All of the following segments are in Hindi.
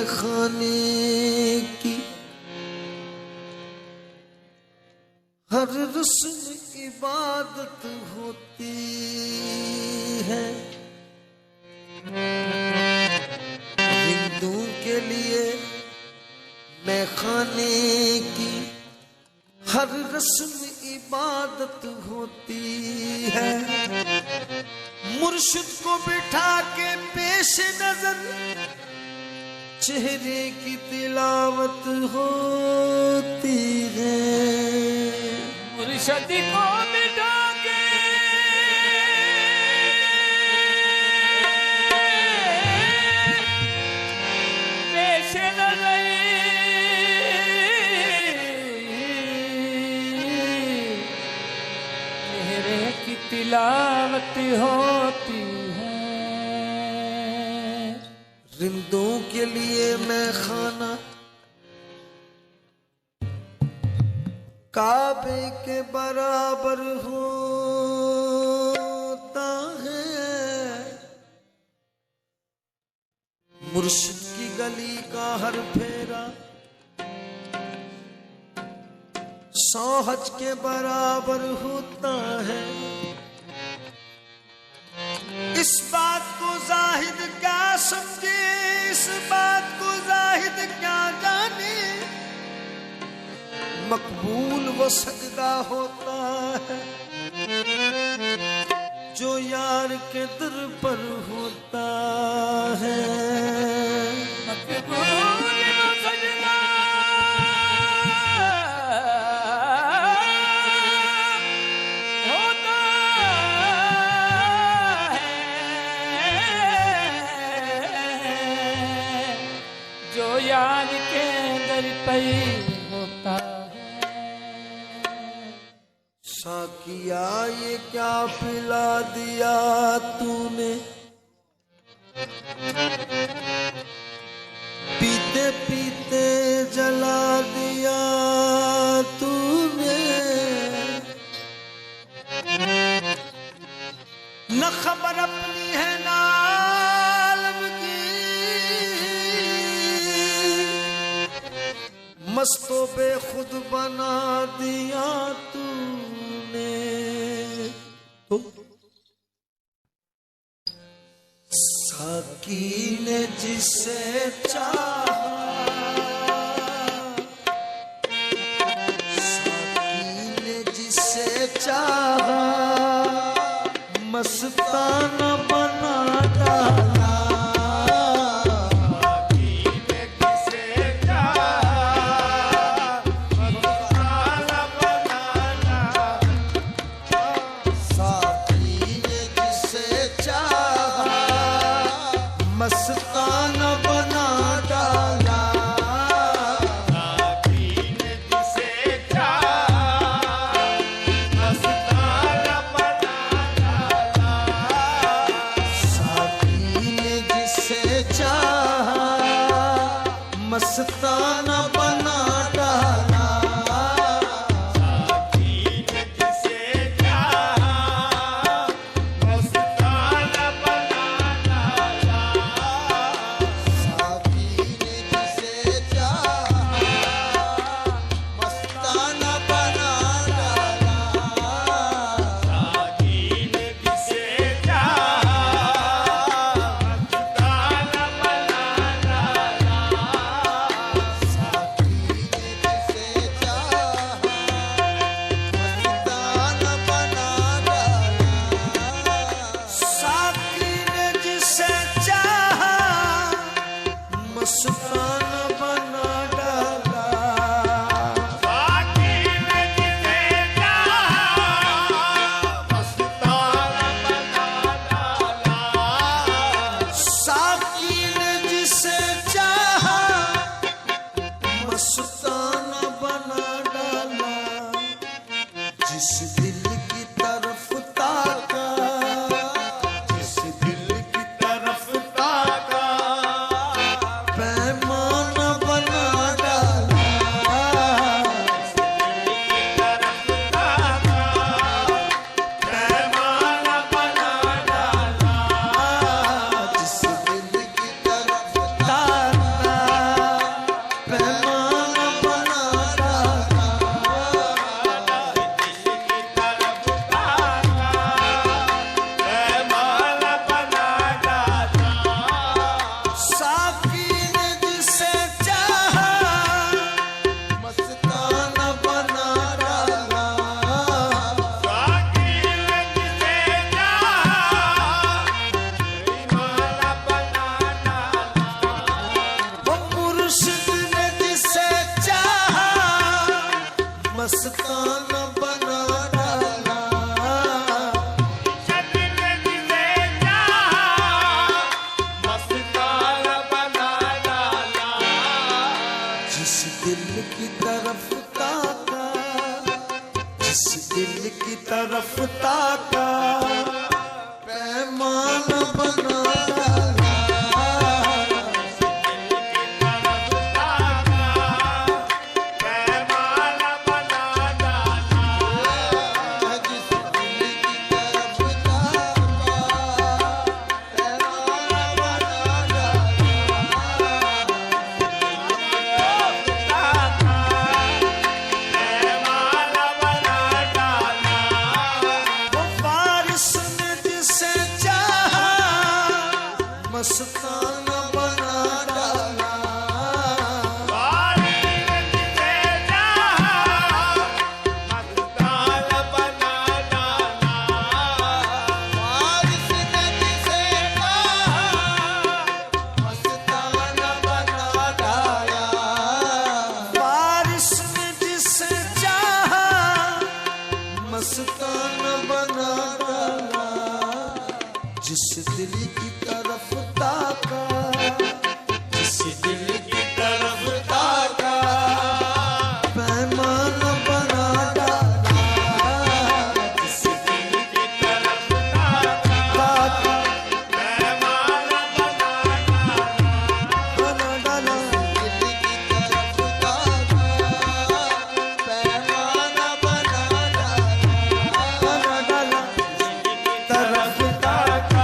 खाने की हर रस्म इबादत होती है। हिंदू के लिए मैं खाने की हर रस्म इबादत होती है। मुर्शिद को बिठा के पेश नजर चेहरे की तिलावत होती है। मुर्शिद को बिठा के पेश नजर चेहरे की तिलावत होती है। रिंदों के लिए मैं खाना काबे के बराबर होता है। मुर्शिद की गली का हर फेरा 100 हज के बराबर होता है। इस बात को जाहिद क्या समझे, इस बात को जाहिद क्या जाने, मकबूल वो सजदा होता है जो यार के दर पर होता है। मकबूल वो सजदा होता है जो यार के दर पर होता है। साकिया ये क्या पिला दिया तूने, पीते पीते जला दिया तूने। न खबर अपनी है ना आलम की, मस्तो बेखुद बना दिया तूने। तो साकी ने जिसे चाहा, साकी ने जिसे चाहा मस्ताना बना डाला। मस्ताना बना डाला। साकी ने जिसे चाहा मस्ताना बना डाला। साकी ने जिसे चाहा मस्ताना बना डाला। साकी ने जिसे चाहा मस्ताना बना डाला। साकी ने जिसे चाहा मस्ताना बना डाला। साकी ने जिसे चाहा मस्ताना बना पैमा मस्ताना बना डाला। जिस दिल की तरफ ताका, जिस दिल की तरफ ताका, पैमाना बना डाला। मस्ताना बना डाला। वारिस ने जिसे चाहा, मस्ताना बना डाला। वारिस ने जिसे चाहा, मस्ताना बना डाला। जिस दिल की तरफ ताका, जिस दिल की तरफ ताका, पैमाना बना डाला। जिस दिल की तरफ ताका, पैमाना बना डाला। दिल की तरफ ताका, पैमाना बना डाला। तरफ ताका,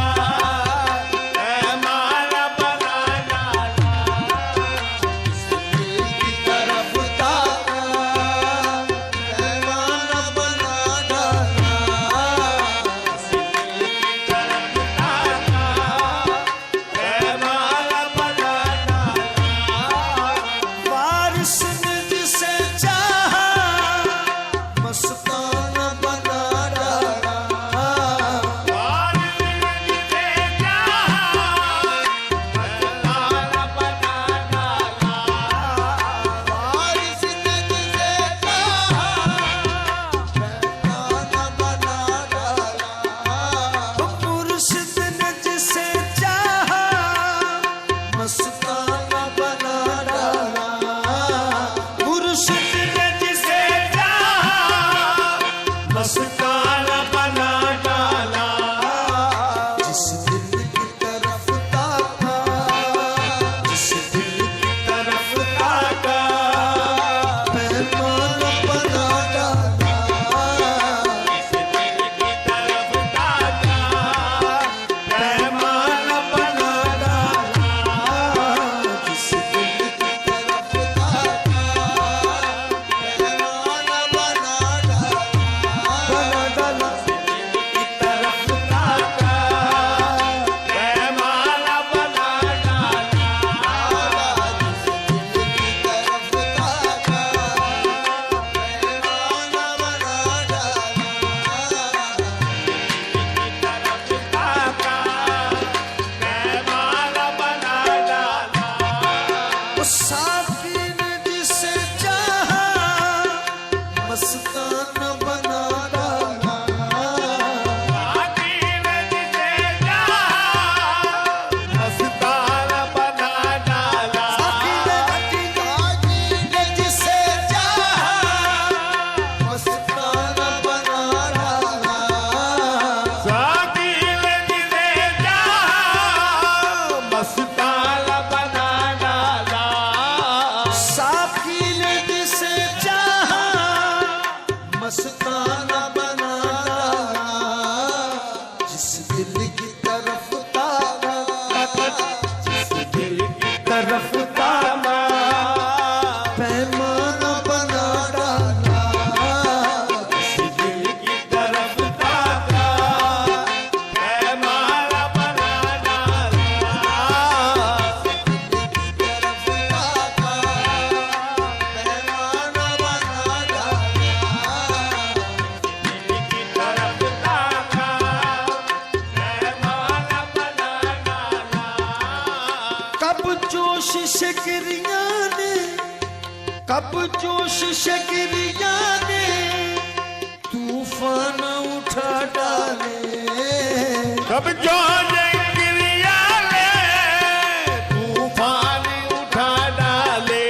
कब जोश से गिरिया ने तूफान उठा डाले, कब जोश गिरिया ने तूफान उठा डाले,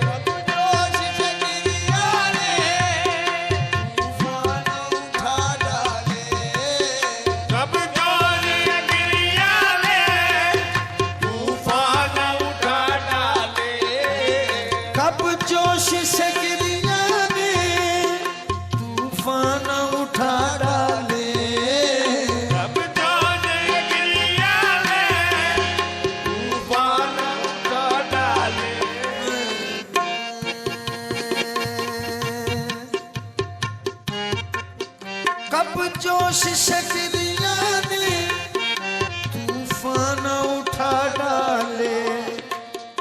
कब जोश से गिरिया ने तूफान उठा डाले, कब जोश गिरिया ने तूफान उठा डाले, कब जोश से गिरिया ने तूफान उठा डाले, कब जोश गिरिया ने तूफान उठा डाले, कब जोश से गिरिया ने तूफान उठा डाले,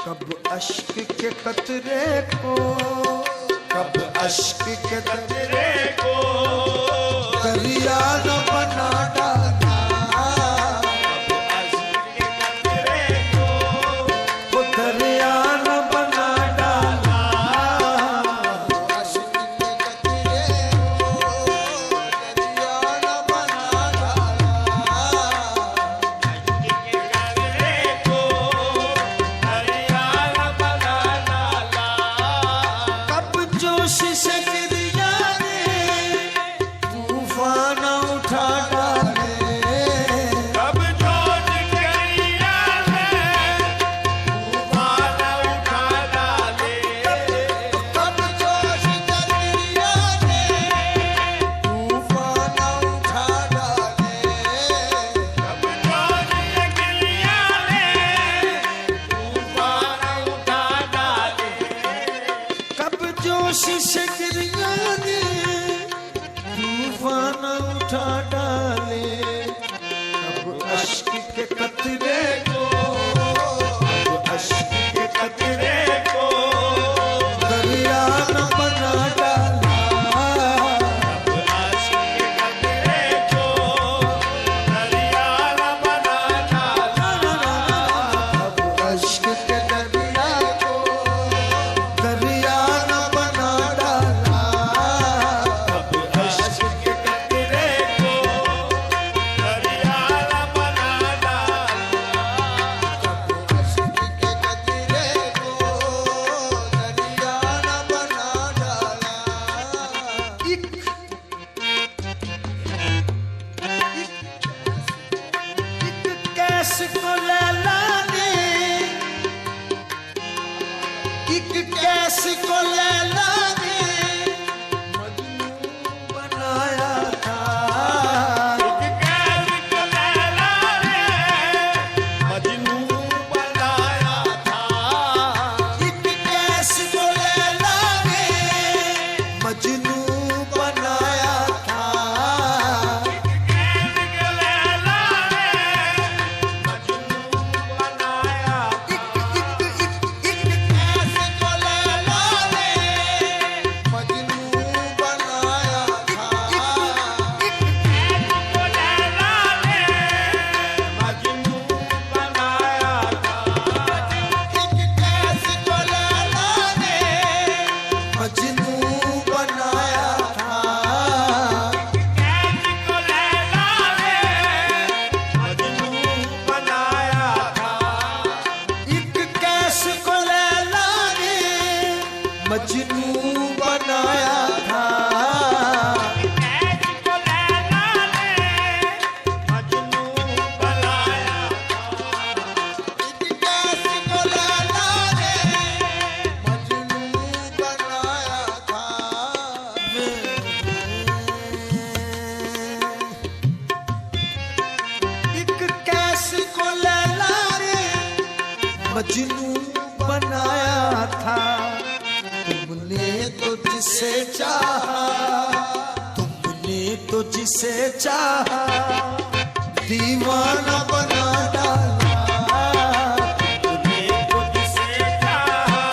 कब अश्क के कतरे को, कब अश्क के कतरे को दरिया न बना डाला, वो दरिया न बना डाला, अश्क के कतरे को दरिया न बना डाला, कब जोश से गिरिया ने तूफान उठा डाले, कब जोश गिरिया ने तूफान उठा डाले, कब जोश गिरिया ने तूफान उठा डाले, कब जोश गिरिया ने तूफान उठा डाले, कब जोश से गिरिया ने तूफान उठा डाले, कब अश्क के कतरे को, कब अश्क के कतरे को दरिया न बना डाला, आशिक कतरे को दरिया न बना डाला, कब अश्क के दरिया को दरिया न बना डाला, कब आशिक कतरे को दरिया न बना डाला, अश्क के कतरे को दरिया न बना डाला, एक कैस को लैला ने, एक कैस को लैला ने मजनू बनाया था, कैद को लैला ने मजनू बनाया था, एक कैस को लैला ने मजनू बनाया था, कैद को लैला ने मजनू बनाया था, एक कैस को लैला ने मजनू बनाया था, कैद को लैला ने मजनू बनाया था, एक कैस को लैला ने मजनू बनाया था, कैद को लैला ने मजनू बनाया था, एक कैस को लैला ने मजनू बनाया था, कैद को लैला ने मजनू बनाया था, एक कैस को लैला ने मजनू बनाया था, एक कैस को लैला ने मजनू बनाया था, तुमने तो जिसे चाहा, तुमने तो जिसे चाहा दीवाना बना डाला, तुमने तो जिसे चाहा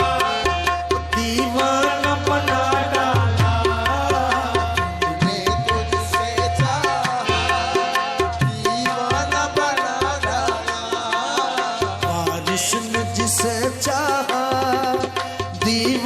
दीवाना बना डाला, तुमने तो जिसे चाहा दीवाना बना डाला, बारिश ने जिसे चाहा दीवाना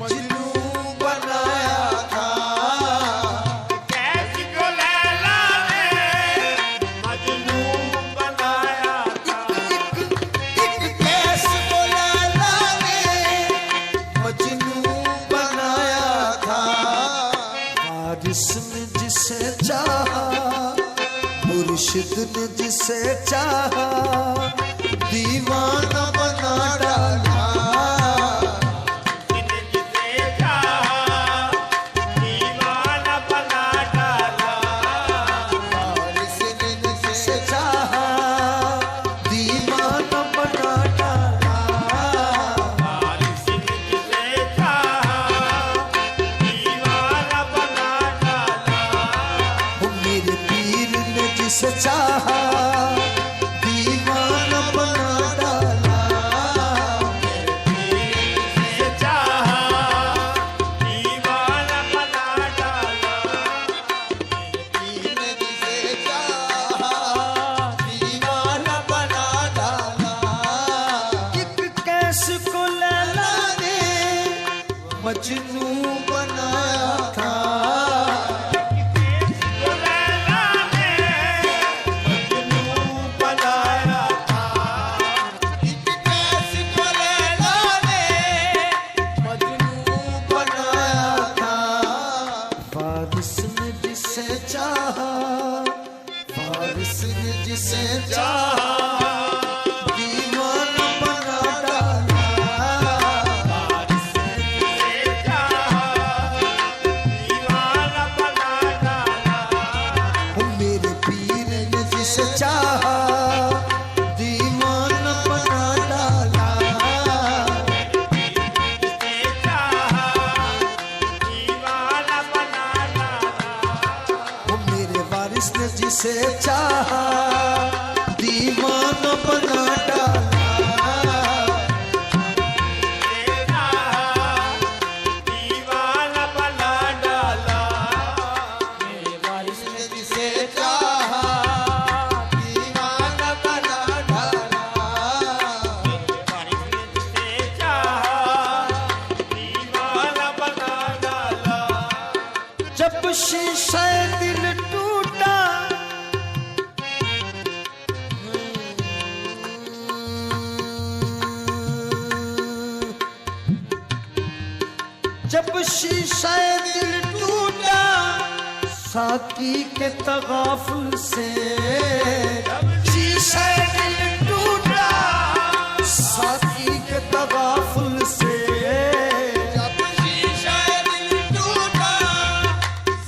मजनू बनाया था। कैसी को लैला ने मजनू बनाया था। एक कैस को लैला ने मजनू बनाया था। वारिस ने जिसे चाहा, मुर्शिद ने जिसे चाहा, दीवाना बना डाला। जिन्हें जिसे चाहा दीवाना बना डाला। वारिस ने जिसे चाहा, दीवाना बना डाला। वारिस ने जिसे चाहा दीवाना बना डाला। वो मेरे पीर ने जिसे चाहा, दीवाना बना डाला। जिसे चाहा दीवाना बना डाला। पीर ने जिसे चाहा, दीवाना बना डाला। एक कैस को लैला ने मजनू बनाया था। को लैला ने मजनू बनाया था। एक कैस को लैला ने मजनू बनाया था। फारिस ने जिसे चाहा, फारिस ने जिसे चाहा, दीवाना बना डाला। जिसे चाहा दीवाना बना डाला। वो मेरे पीर ने जिसे चाहा, दीवाना बना डाला। जिसे चाहा दीवाना बना डाला। वो मेरे वारिस ने जिसे चाहा, दीवाना बना डाला। जिसे चाहा दीवाना बना डाला। मेरे वारिस ने जिसे चाहा, दीवाना बना डाला। वारिस ने जिसे चाहा दीवाना बना डाला। जब शीशा दिल टूटा, जब शीशा दिल टूटा, साकी के तगाफुल से। शीशा दिल टूटा, साकी के तगाफुल से। जब शीशा दिल टूटा,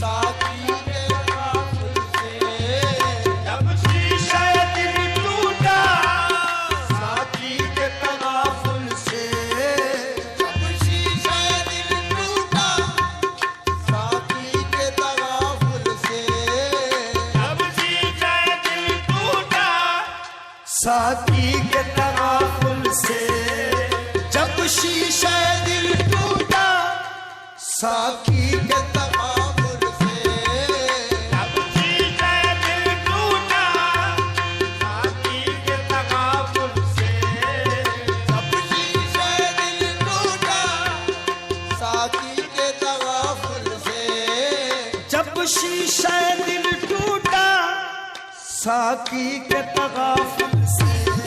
साकी के तगाफुल से। जब शीशा दिल टूटा साकी के तगाफुल से। जब शीशा दिल टूटा, साकी के तगाफुल से। जब शीशा दिल टूटा साकी के तगाफुल से। जब शीशा दिल टूटा, साकी के तगाफुल से। जब शीशा दिल टूटा साकी के तगाफुल से। जब शीशा दिल टूटा, साकी के तगाफुल से। जब शीशा दिल टूटा, साकी के तगाफुल से।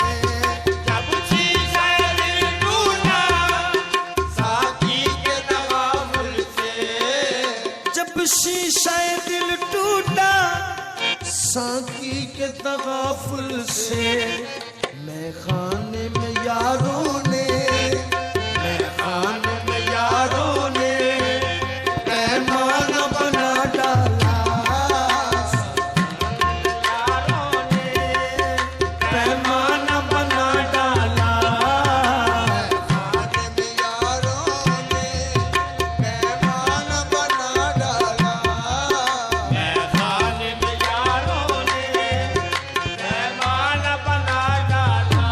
जब शीशा दिल टूटा साकी के तगाफुल से। जब शीशा दिल टूटा, साकी के तगाफुल से। मैं खाने में यारों ने, मैं खाने में यारों ने पैमाना बना डाला। यारों ने पैमाना बना डाला। खाने में यारों ने पैमाना बना डाला। खाने में यारों ने मेहमान बना डाला।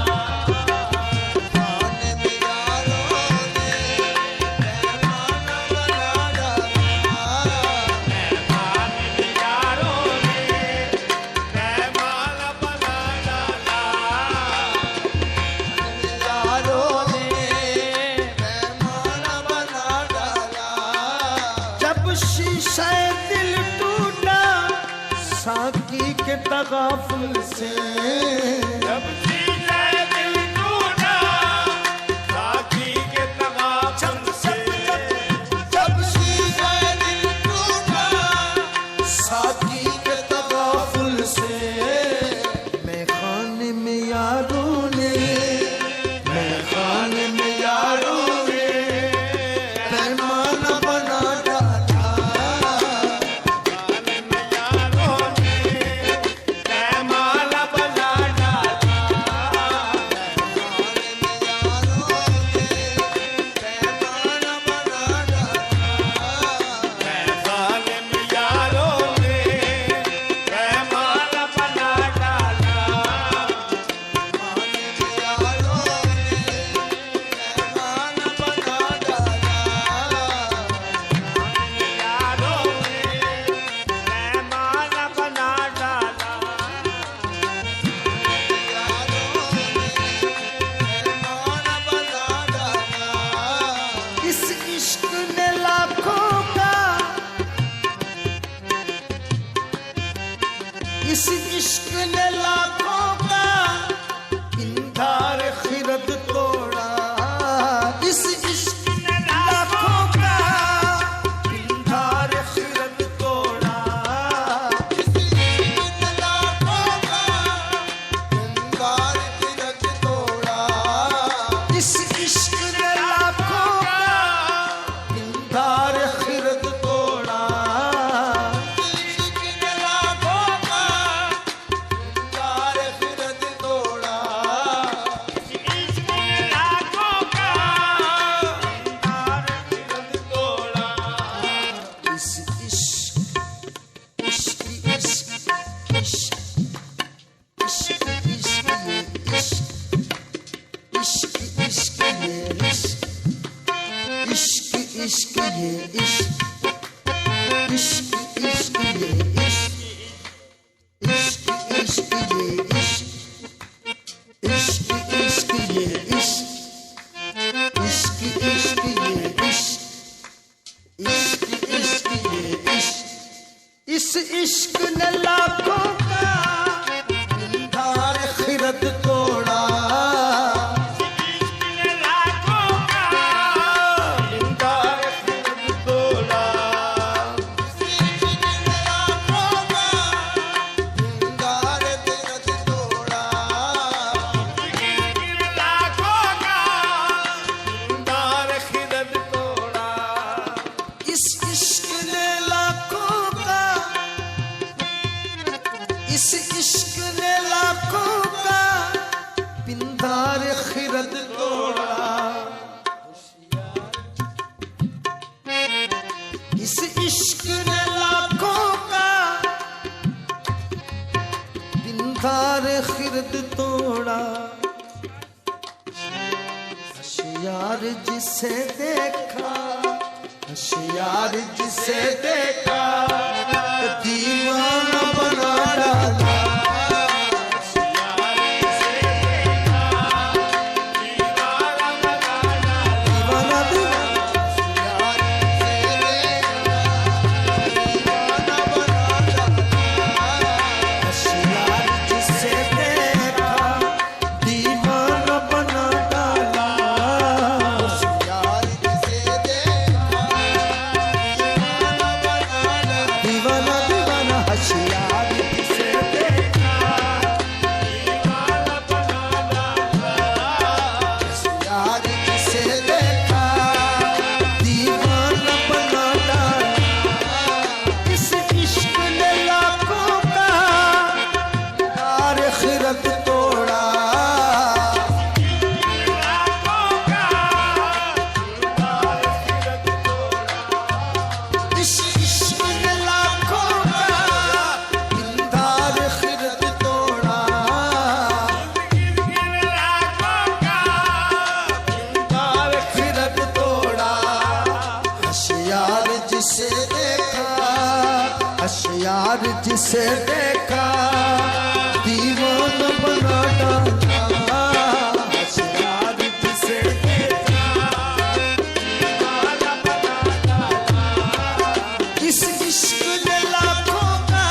के तगाफुल से जब सीने दिल टूटा साकी के तगाफुल से जब शीशे दिल टूटा साकी के तगाफुल से मैं खाने में यारों ने मैं खाने में यारों ने पैमाना बना डाला यारों ने पैमाना बना जालिम यारों ने पैमाना बना डाला यारों ने पैमाना बना डाला इस इश्क ने लाखों का इस इश्क ने लाखों का इंकार खिरद तोड़ा इस इश्क ने लाखों का इंकार खिरद तोड़ा इस इश्क ने लाखों का इंकार खिरद तोड़ा लाखों का इंकार खिरद तोड़ा इस इश्क इश्क इश्क इश्क इश्क इश्क इश्क ये इश्क इश्क ये इश्क इश्क ये इश्क इश्क ये इश्क इश्क ये इश्क इश्क इश्क ये इश्क इश्क ये इश्क इस इश्क ने लाखों का इंकार खिरद तोड़ा लाखों का इंकार खिरद तोड़ा लाखों का इंकार खिरद तोड़ा इस इश्क ने लाखों का इस इश्क ने लाखों का पिंदार खिरद तोड़ा इस इश्क ने लाखों का पिंदार खिरद तोड़ा होशियार जिसे देखा होशियार जिसे देखा दीवाना बना डाला दीवाना होशियार जिसे देखा दीवाना बना डाला दीवाना दीवाना होशियार जिसे देखा होशियार जिसे देखा दीवाना बना डाला इस इश्क ने लाखों का तार खिरद तोड़ा इस इश्क ने लाखों का तार खिरद तोड़ा तार खिरद तोड़ा होशियार जिसे देखा होशियार जिसे देखा दीवाना बना डाला होशियार जिसे देखा इस इश्क ने लाखों का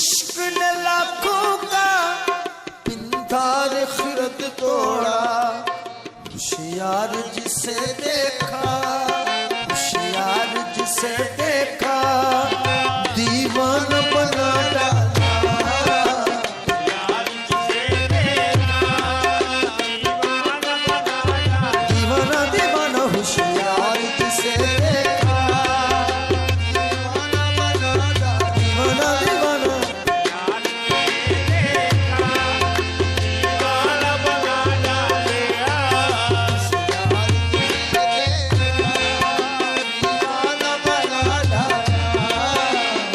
इश्क ने लाखों का पिंधार खिरद तोड़ा, होशियार जिसे देखा, होशियार जिसे देखा, दीवाना बना डाला। दीवाना दीवाना होशियार जिसे देखा, दीवाना दीवाना।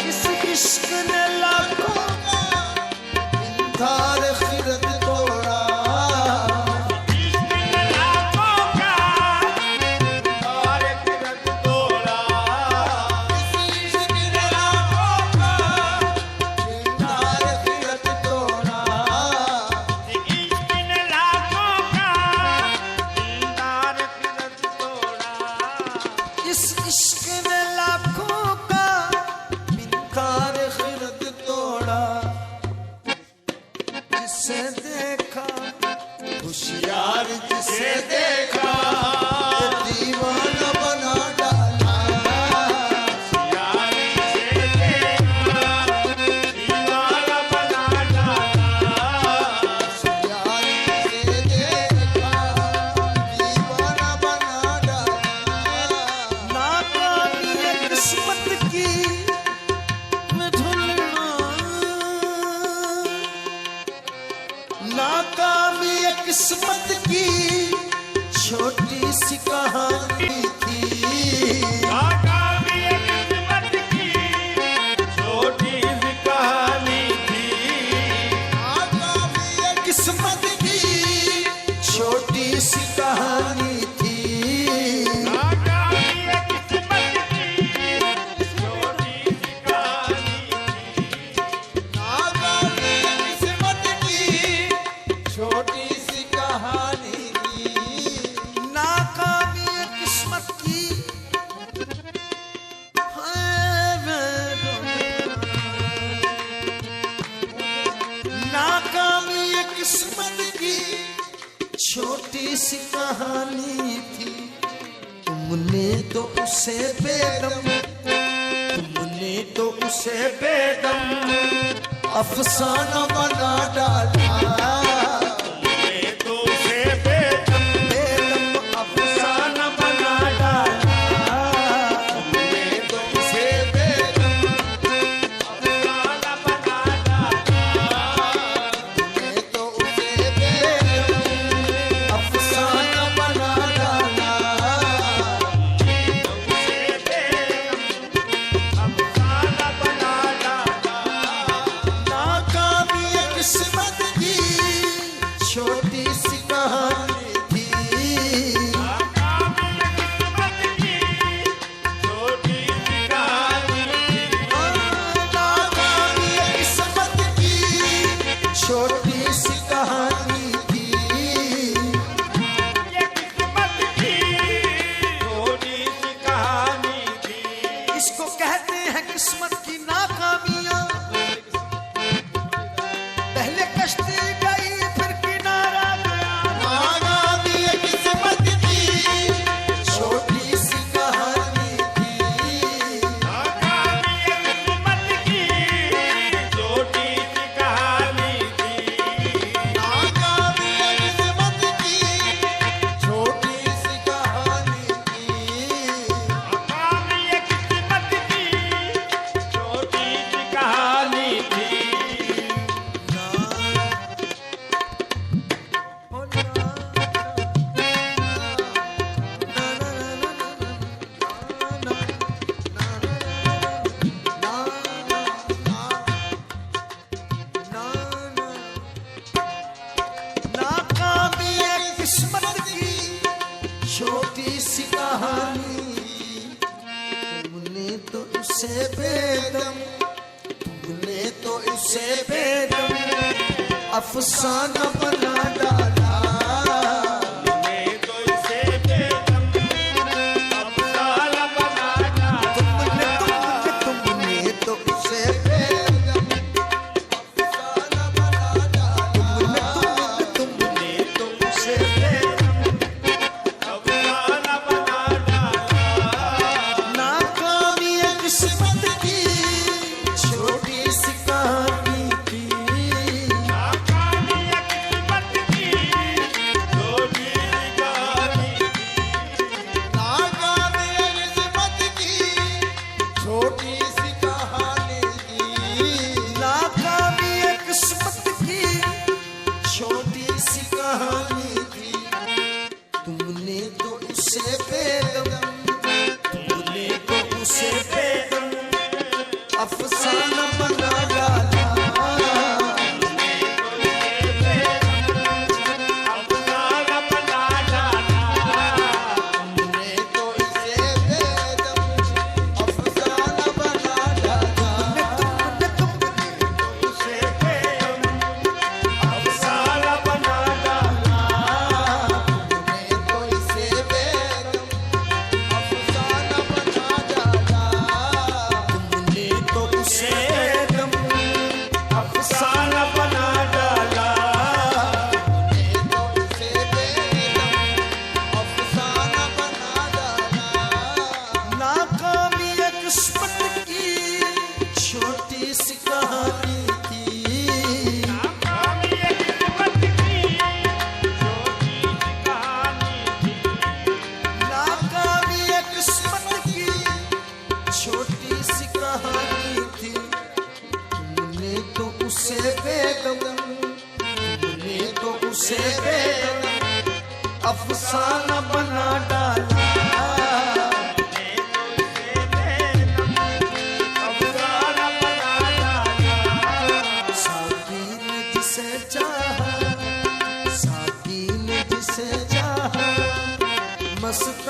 इस इश्क ने लाखों का पिंधार खिरद तोड़ा, इस इश्क ने लाखों का पिंधार खिरद तोड़ा, जिसे देखा, होशियार जिसे देखा, दीवाना बना डाला। होशियार जिसे देखा, दीवाना बना डाला। नाकामी है किस्मत की मैं ढूंढना, नाकामी है किस्मत की छोटी सी कहानी थी। नाकामी है किस्मत की छोटी सी कहानी थी। नाकामी है किस्मत की छोटी सी कहानी थी। नाकामी है किस्मत की नाकामी है किस्मत की छोटी सी कहानी थी। तुमने तो उसे बेदम, तुमने तो उसे बेदम अफसाना बना डाला। बेदम अफसाना बना डाला। तुमने तो उसे बेदम तुमने तो उसे बेदम अफसाना बना डाला। नाकामी है किस्मत की छोटी सी कहानी थी। नाकामी है किस्मत की छोटी सी कहानी थी। इसको कहते हैं किस्मत की नाकामियां। पहले कश्ती गई फिर किनारा गया। नाकामी है किस्मत की छोटी सी कहानी थी। नाकामी है किस्मत की छोटी सी कहानी थी। नाकामी है किस्मत की छोटी सी कहानी थी। नाकामी है किस्मत की छोटी सी कहानी। तुमने तो उसे बेदम, तुमने तो उसे बेदम अफसाना बना डाला। तुमने तो उसे बेदम अफसाना बना डाला अफसाना बना डाला तुमने तो इसे बेदम अफसाना बना डाला उसे बेदम अफसाना बना डाला तुमने तो इसे बेदम अफसाना बना डाला तुमने तो उसे बेदम अफसाना बना डाला तो उसे बेदम अफसाना बना डाला नाकामी एक किस्मत की छोटी सी कहानी थी नाकामी एक किस्मत की छोटी सी कहानी थी नाकामी एक किस्मत की छोटी सी कहानी थी तुमने तो उसे बेदम तुमने तो उसे बेदम अफसाना बना डाला अफसाना बना डाला साकी ने जिसे चाहा साकी ने जिसे चाहा मस्ती